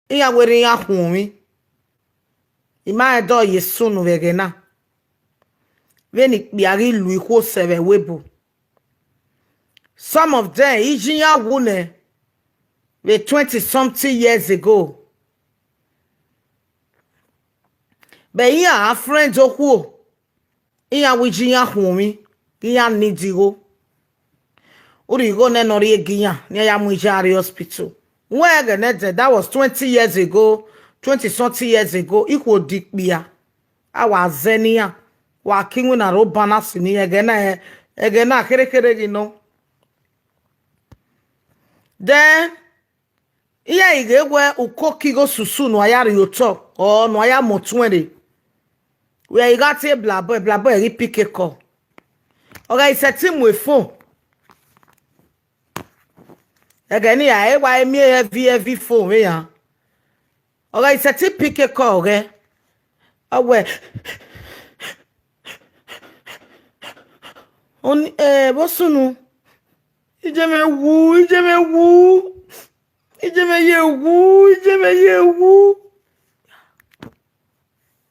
iya were ya humi ima do yesunu vegena veni biari lui ko sebe webo. Some of them ijinya wune were 20 something years ago. But iya a friend oku iya wijinya humi iya nidigo. Uri go ne nori eginya ne ya mwijari hospital. That was 20 years ago, 20 something years ago. Equal dikbia. Awa zenia. Wa kingu na robana sini egena kere you know. Then iya igewe ukokigo susu no ayari yoto or no aya motwere. Where you got a blabo eri pike call. Okay, set him with phone. Again, yeah, why me heavy phone, yeah. Okay, set him pick a call, okay? Away. On what's no? Ijeme woo.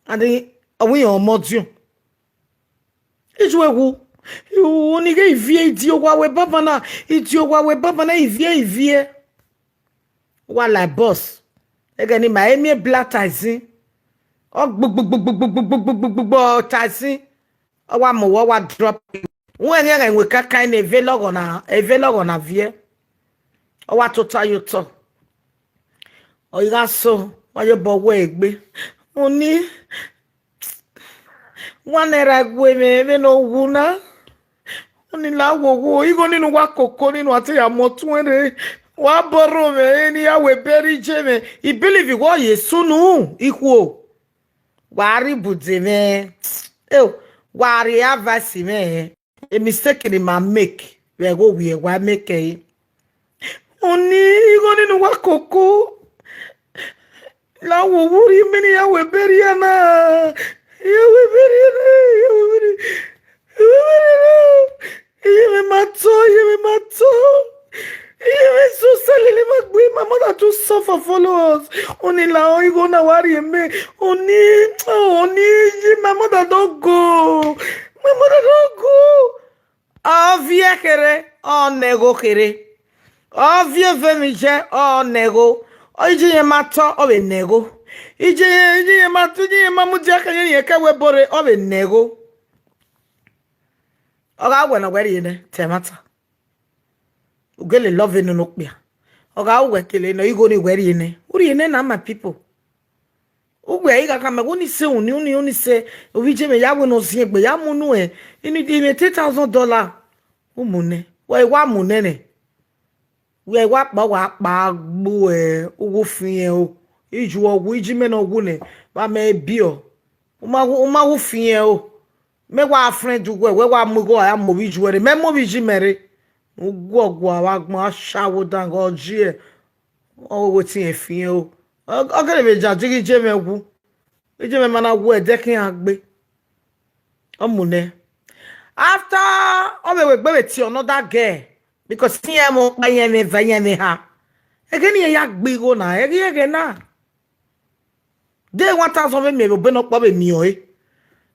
And then we on module. Ijwe woo. You only get vie idiowa we babana ivie wala boss egani ma emi black taxi o gbogbo taxi o wa mo wa drop won enwe kaka na evelogo na vie o wa total you to o iga so wa yo bowo egbe oni one era gwe me no wuna oni lawo igo ninu wa koko ninu ati ya motwere wa boro me ni awe beri jeme I believe wo yesunu ikwo wa ribude me wa ri avasi me a mistake ni ma make we go we wa make oni igo ninu wa koko lawo wuri me ni awe beri ana my mother to suffer follow us. Only now you gonna worry me. Only my mother don't go. Ovie kere, nego kere. Ovie vemije, nego. Oje mato, obe nego. Ije mamudia kanye yeka webore obe nego. Oga wena weri ne temata. Ugele love no nokbia. Oga wekele no igo ni weri ne. Uri ne na my people. Ugwe iga kama goni se uni se ovije me yawo no sie gbe ya munu ini di me $3,000 umune. Wa mune ne. We wa pa gbo owo fin o. Iju ogu ijime no ogu ne ba me bio uma wo fie o me wa friend ugwe we wa mugo ya mo bi juere me mo bi jimere ugu ogu awa gbon ashawo dan go jie o wetin e fie o ogere be jajigi jeme gu ijime mana gu e de kin agbe omune after we gbe ti another girl because tie mo pa yen me va yen me ha egeni ya gbe go na ege na they 1,000 me be no po be mi o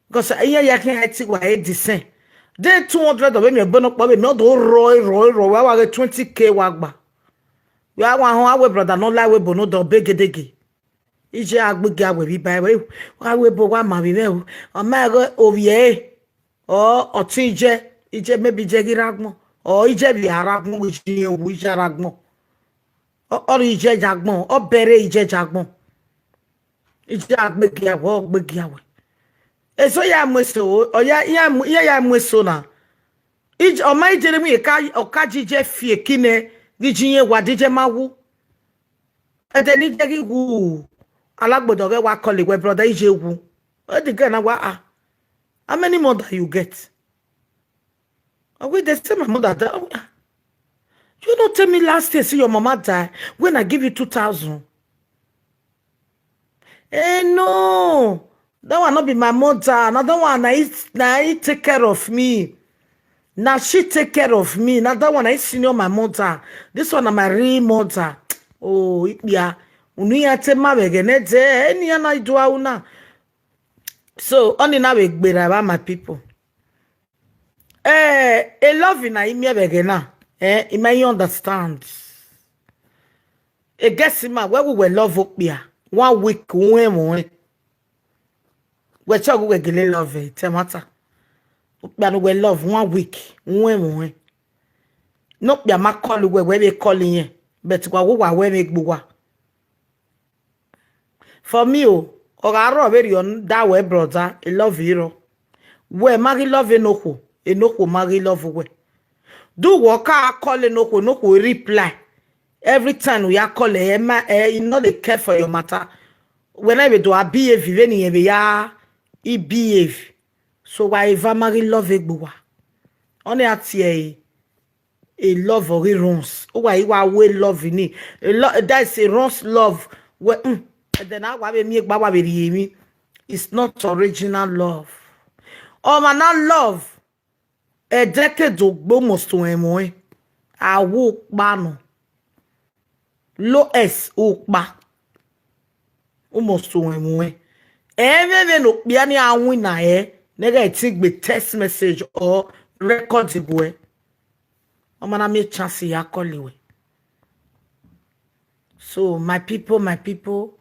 because eyan ya kin ati wa e disen they 200 of me be no po be no do ro wa 20k wa gba we wa ho awe brother no la we bo no do begedege ije agbege awe bi bai we bo wa ma bi me o ma go ovie o otin ije maybe je giragbon o ije bi aragbon we ji ewu ije aragbon o ije jagbon o bere ije jagbon ije agbege awe eso ya mweso o ya mweso na ije o ma ije mi ka jije fie kine gijiye wa dije mawu ede ni je gigu alagbodo re wa call we brother ije wu o di na wa how many mother you get we they say my mother died. You don't tell me last year see your mama die when I give you 2,000. No, that one not be my mother. Another one I take care of me. Now she take care of me. Another one I senior my mother. This one my real mother. Oh, yeah. Unuya te mabege nete any ana idua una. So only now we about my people. A love in a imia begena. You may understand. A guess him where we were love up here. 1 week we chog we gele love it. Temata. But we love 1 week. We no be ma call where they calling ye. But where make buwa. For me, or I very on that way, brother, a love hero. Where marry love enoko marry love we. Do work call enoko reply. Every time we are calling you know they care for your matter. Whenever do I behave, any he behave. So why ever marry love egbuwa? Only at a love or runs. Oh, why you are way love in it. That's a runs love. Well, and then I want me baba me. It's not original love. Oh, man, not love. A decade of almost to him. I walk bano. Low S ukba. Almost to him. Even no biani a winner nega think be text message or record the boy. O mana me chance ya call. So my people,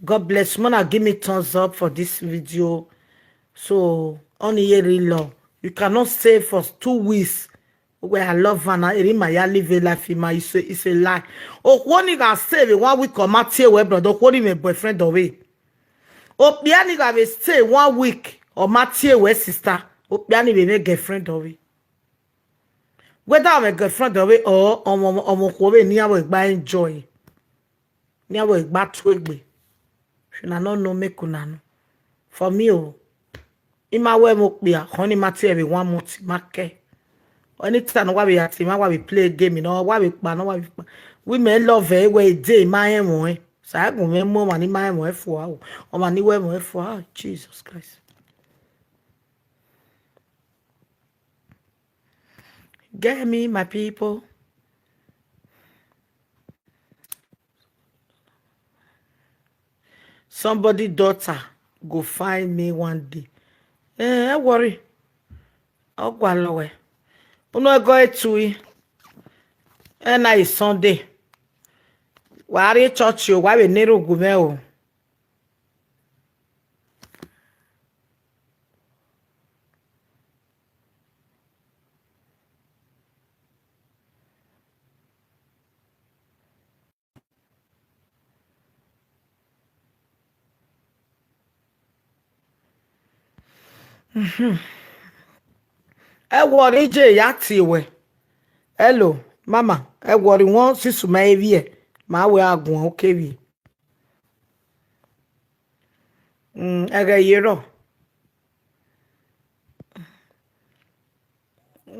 God bless. Mona give me thumbs up for this video. So only here love. You cannot stay for 2 weeks. Where I love Vanna, I live a life in my it's a lie. Oh, one nigga stay 1 week or Matthew web brother, what my boyfriend away. Oh, Piani will stay 1 week or Matthew web sister. Oh, Piani will make girlfriend away. Whether I'm a girlfriend away or near work by enjoy. Near work back to me. She not know me kunano. For me, oh, in my way, mokbia, honey Matthew 1 month, make. Anytime why we at why we play a game, you know, why we may love a day, my own. So I go make more money, my own for or money way for Jesus Christ. Get me, my people. Somebody daughter go find me one day. Worry. I'll go away. Uno go to it. And I is Sunday. Why are church you? Why we need to go? Worry J yati we. Hello, mama. Worry one sisu my vie. Ma we agun okay vi. Ega yero.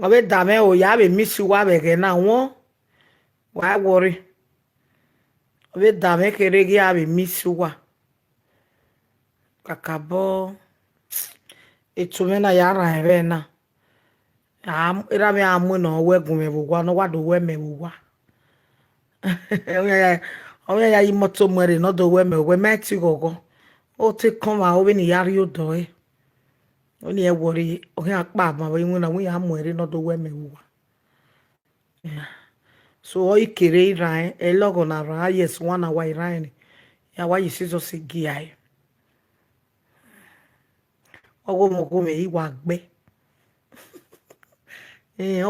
Obe dame o ya be miss you wa be na won. Why worry? Obe dame kere gi ya be miss you wa. Kakabo. Etumena yara ebe na. Era me amu no we gun me bugwa no wa do we me bugwa. Oya ya imoto mwere no do we meti gogo. O te koma o be ni yari o do e. Oni e worry o he akpa ma we na we ya mwere no do we me bugwa. So o ikere iran e logo na ra yes one hour iran. Ya wa yisizo se gi ai. Owo mo go me iwa gbe.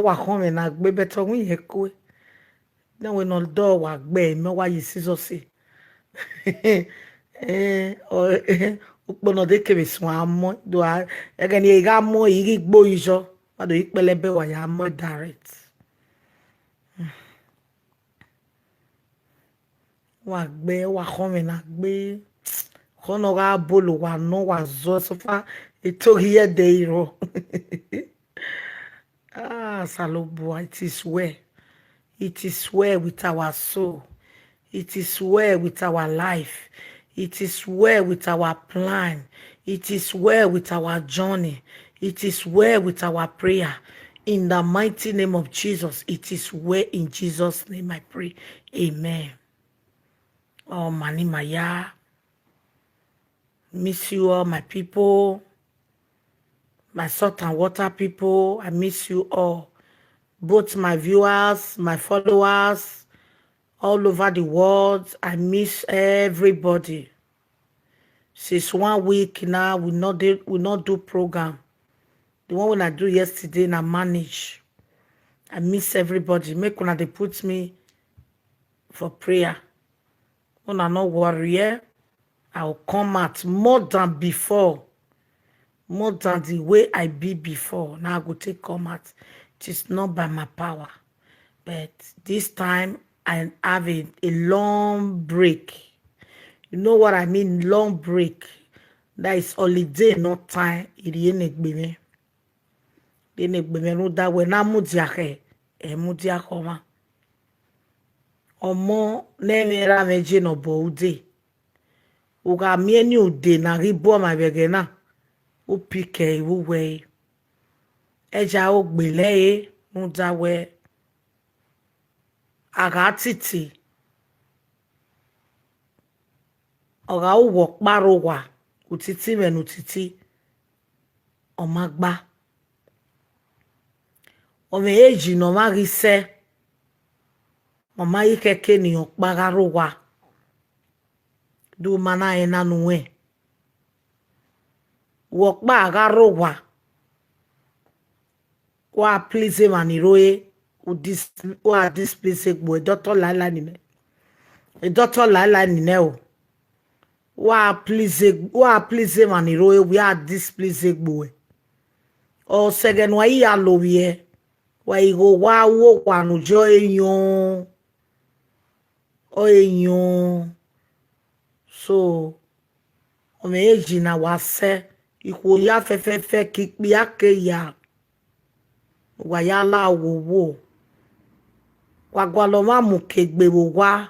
Wa home na gbe beto wi ye ko. Na we no do wa gbe me wa yisizo se. Ukpono de ke besun amo do again ye ga mo iri gbo ijo. Wa do ipelebe wa ya mo direct. Wa gbe wa home na gbe. Kono ga bolu wa no wa zo so fa etori ye de iro. Salobo, it is well. It is well with our soul. It is well with our life. It is well with our plan. It is well with our journey. It is well with our prayer. In the mighty name of Jesus, it is well in Jesus' name I pray. Amen. Oh, Mani Maya. Miss you all, my people. My salt and water people. I miss you all. Both my viewers, my followers, all over the world. I miss everybody. Since 1 week now, we not do program. The one when I do yesterday, and I manage. I miss everybody. Make una they put me for prayer. When I not worry, I'll come out more than before. More than the way I be before. Now I go take come out. It is not by my power. But this time I have a long break. You know what I mean? Long break. That is holiday, not time. It ain't me. No that when I mudiake, mudiakoma. Omo nemera meje no boude. Uga mieni ude na ribo ma begena. U pike u we. Eja o gbele muda we. Agatiti. Oga u wok barowa. Utiti men utiti. Omagba. Ome eji no marise. Mama ikeke ni okpagarowa. Du mana ena nuwe. Wokba agarowa. Wa please maniroe. Wa displease gbo. Doctor lala nine. Doctor lala nine o. Wa please maniroe. We are displease gbo. O segen wa iya lowie. Wa igo wa wo kwanu jo eyon. O eyon. So ome eji na wase iko ya fefefe kikpi ake ya wa ya la wowo wa gwaloma mu kegbe wa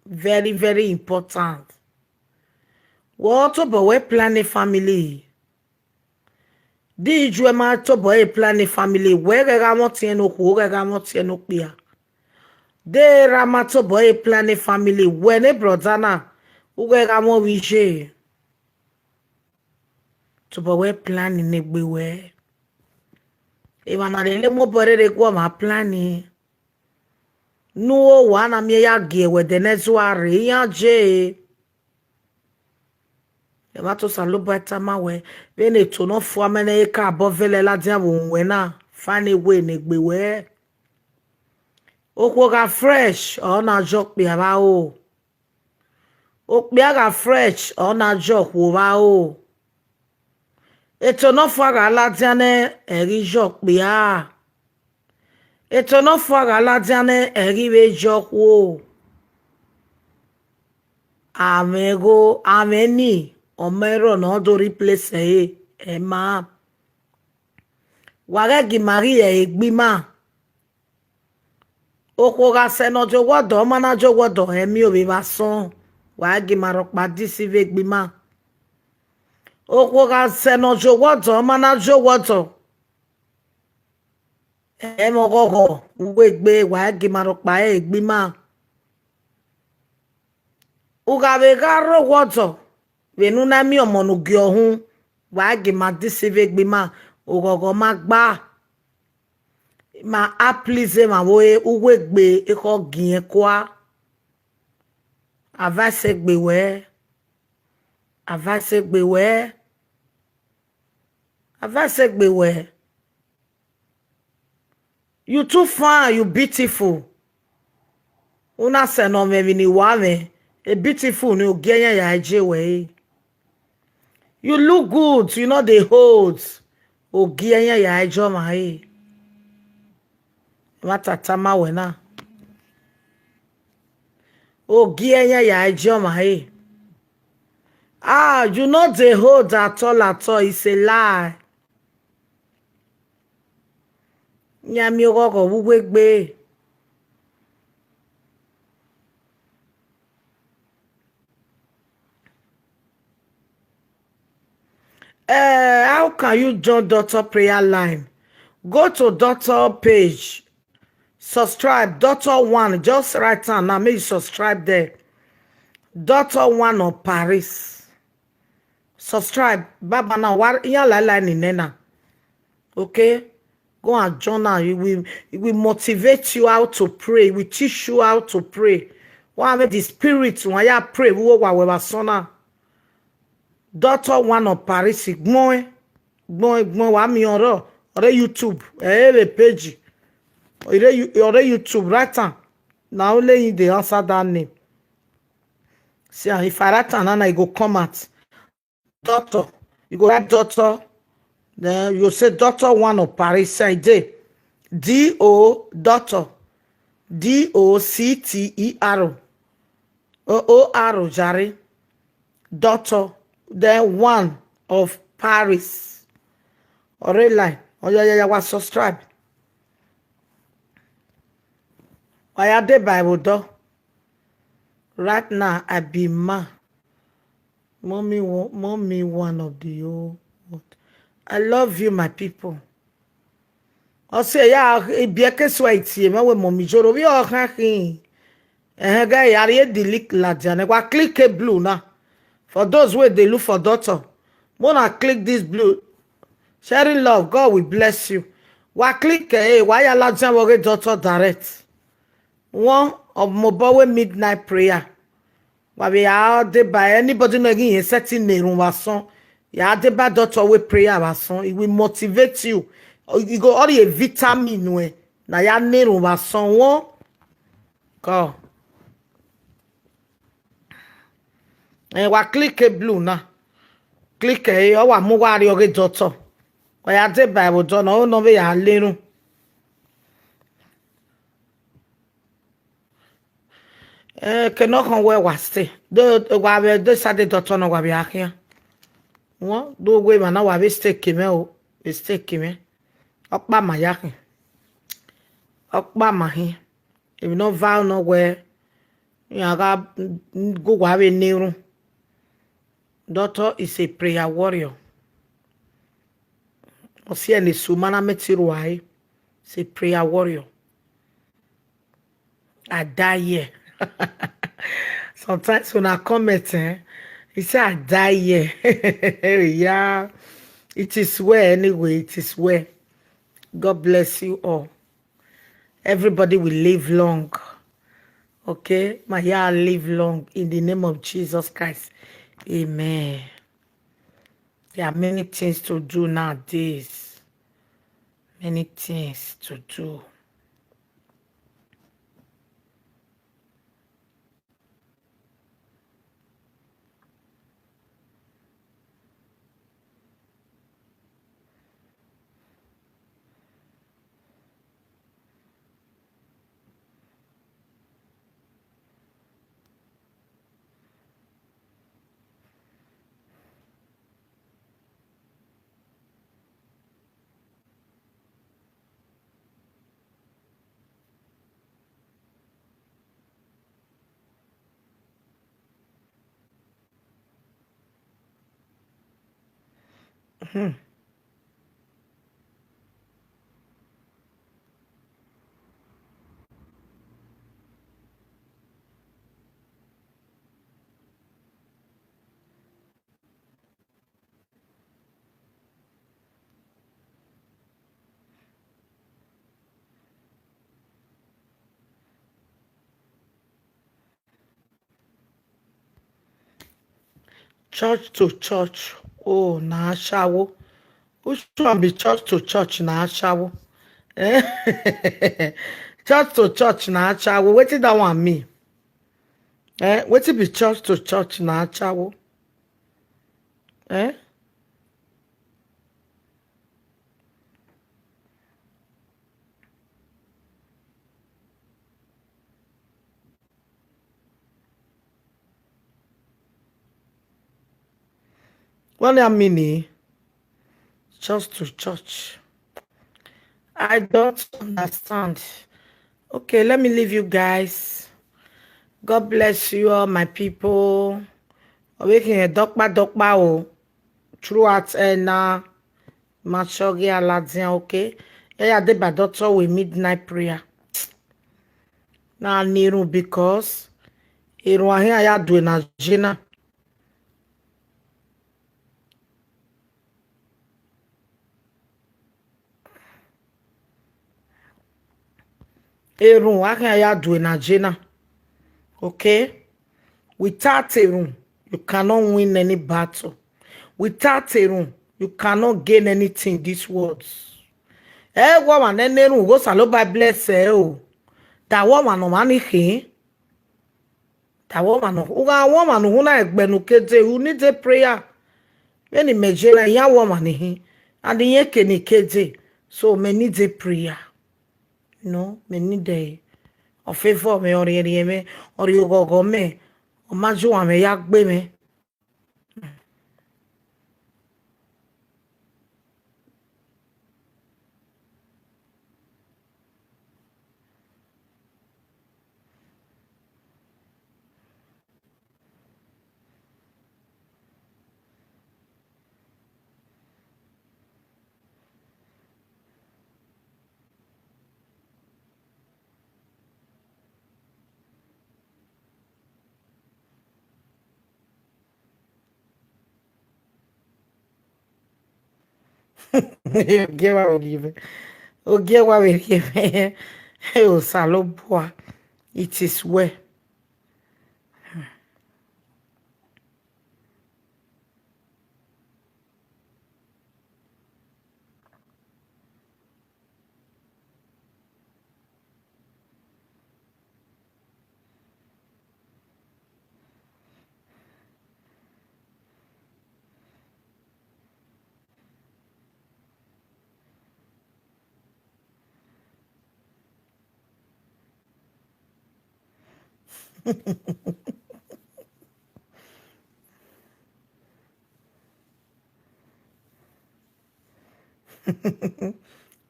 very very important. What about we plan a family? Di ju ma to boy plan a family we ga mo tie no ko ga mo tie no pia. De ramato boy plan a family we ne brother na uwe ga mo wije. To boy plan ni gbe we. E wana le mo bore de kwa ma plan no wana mi ya ge we de nezuare ya je. E ma to saloba tama we ne to no fo amene ka abovele la dia wo we na fani we ne gbe we. Okwo ga fresh o na jok bi aba o. Okbiaga fresh o na jok wo ba o. Eto no fo ga la diane eri jok bia. Eto no fo ga la diane eri we jok wo. Amego ameni omero no do replace e ma. Wage gi Maria egbima. Okwo ga se no jo wodo mana jo wodo emi obi ba son. Wage marok pa disive gbima. Okwo ga se no jo wodo mana jo wodo. Emo gogo uwe gbe wage marok pa gbima. Uga be ga ro wodo. Wenu na mi omonu gi ohun wage ma disive gbima ogogo magba. Ma applize ma woe uwe gbe eko gien kwa. Avase gbe we. Avase gbe we. Avase gbe we. You too fine, you beautiful. Una se no me ni wame. A beautiful ni ogenya ya eje we. You look good, you know the holds. Ogenya ya ejo ma e. Matatama wena. Ogenya ya ejo ma e. Ah, you know the hold at all. It's a lie. Nyami ogogo wuwe gbe. How can you join Doctor Prayer Line? Go to Doctor page. Subscribe. Doctor 1. Just write down. Now make you subscribe there. Daughter one of Paris. Subscribe. Baba na war ya la ni nena. Okay? Go and join now. It will motivate you how to pray. It will teach you how to pray. Why the spirit when you pray, we wa sona. Daughter one of Paris. Gbon wa mi oro YouTube. The page. Ore YouTube right now. Now only you dey answer that name. See, if I write and I go come out. Daughter. You go write daughter. Then you say daughter one of Paris. Say D-O daughter. D-O-C-T-E-R. O-O-R jare. Daughter. Then one of Paris. Alright line. Oh yeah, was subscribe. I have the Bible though. Right now I be mommy one of the old. I love you, my people. I say, yeah, it be a case why it's here. My mommy, Joro, we are hacking. And guy, I read the link, Ladian. I click a blue now. For those where they look for daughter, wanna click this blue. Sharing love, God will bless you. Why click why you Ladian will get daughter direct? One of mobile midnight prayer. Why we are there by anybody making a setting name was song. Yeah, the bad daughter we prayer was song. It will motivate you. You go all a vitamin way. Na ya name was song one. Go. And wa click a blue now. Click a wa mo wa ri oge daughter. Why are there Bible don't know no we are little. Cannot come where was stay. Do wa be do Saturday daughter no wa be here. Wọ́n do we man na wa be stake me o. Be stake me. Okpa ma yakin. Okpa ma hin. If no vow nowhere. You ga go wa be neru. Daughter is a prayer warrior. Osi eni sumana metiru ai. It's a prayer warrior. I die here. Sometimes when I comment, he say I die here. Yeah. It is well anyway. It is well. God bless you all. Everybody will live long. Okay? My yeah, live long in the name of Jesus Christ. Amen. There are many things to do nowadays. Many things to do. Church to church. Oh, na shawo. Which one be church to church na shawo? Church to church na shawo. What did that one mean? What it be church to church na shawo? What I mean? Church to church. I don't understand. Okay, let me leave you guys. God bless you all, my people. Awakening a dokpa o. Throughout na Machogi Aladian, okay? Yeah, they by doctor with midnight prayer. Now Niru because Erun ahe aya do na jena. Erun ahe aya do na jena. Okay? Without Erun, you cannot win any battle. Without Erun, you cannot gain anything in this world. Woman Nerun go saloba bless o. That woman no money he. That woman no. Uga woman who na egbenu kete who needs a prayer. Any mejela ya woman he. And the yeke ni kete. So me need a prayer. No, me need a favor me or me or you go me. O maju me yak be me. Get what we give. Oh, get what we give. Hey, oh, saloboa. It is well.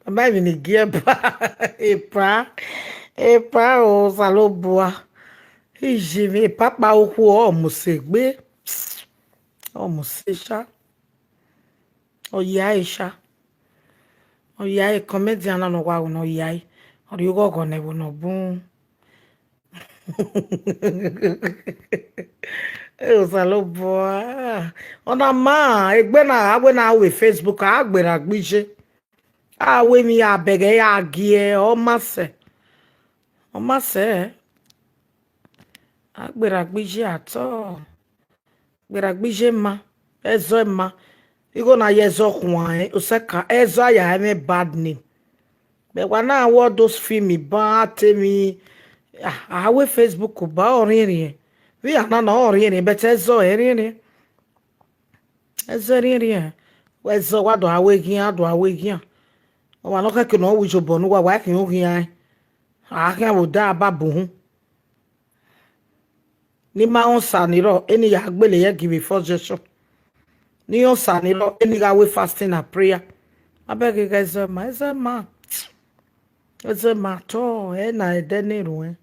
Baba ni gepa. Epa o saloboa. Ijime papa oku o musegbe. O musesha. O yaisha. O yai comedian no wa no yai. O yugo go ne no bun. Eu saloboa. Ona ma egbe na agbe na we Facebook agbera gbije. Awe mi abege ya gie o mase. O mase. Agbera gbije ato. Agbera gbije ma. Ezo ma. Igo na yezo kwa useka ezo ya me bad name. But when I watch those films, ba temi awe Facebook ba oriri. We are not oriri, but ezo eriri. Ezo eriri. Ezo wa do awe gian do awe gian. O wa no ka no wi jobo no wa kin o gian. A kan wo da ba bu hu. Ni ma on saniro eni ya gbele ye give first gesture. Ni on saniro eni ga we fasting and prayer. Abeg you guys ezo ma. Ezo ma to na edeniru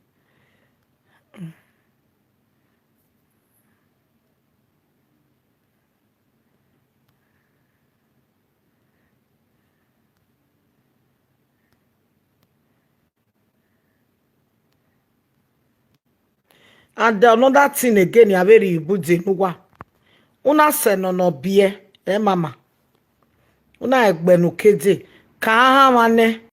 And another thing again, ya very ibuji nuwa. Una se no bie, mama. Una egbenu keje. Ka ha wane